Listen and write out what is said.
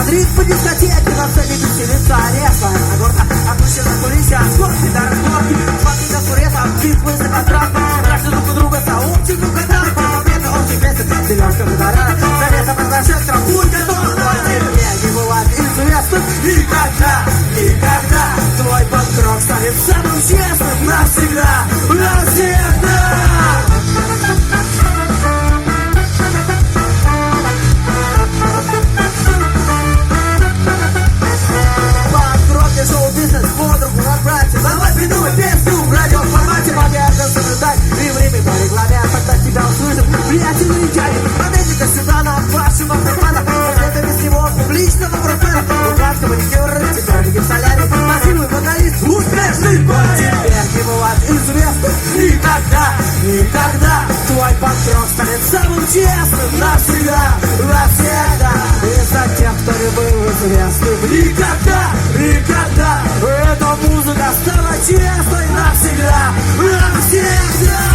Мадрид по дискотеке, на сцене веселится ареста. Гордо опущена кулисе, скорости до разборки. Смотри на сурета, бит мысли контраста. Раньше друг у друга сообщик, друг контакт. Запрета общий месяц, зеленка водорада. Завета прожектора, будь готов. Тебе не бывает известным никогда, никогда. Твой панк-рок станет самым честным навсегда, навсегда. Шоу-бизнес, подругу отправьте. Давай придумай песню в радиоформате. Могу соблюдать и время по регламенту. Тогда тебя услышат приятельные дяди. Подойди-ка сюда на вашего препада. Это без него публичного профеля. Луганского маникюра, тебя в солярий. Массивный вокалист, успешный бой. Теперь не бывает известным никогда, никогда. Твой панк-рок станет самым честным навсегда, навсегда. Из-за тех, кто не был известным никогда, никогда. Эта музыка стала честной навсегда, навсегда.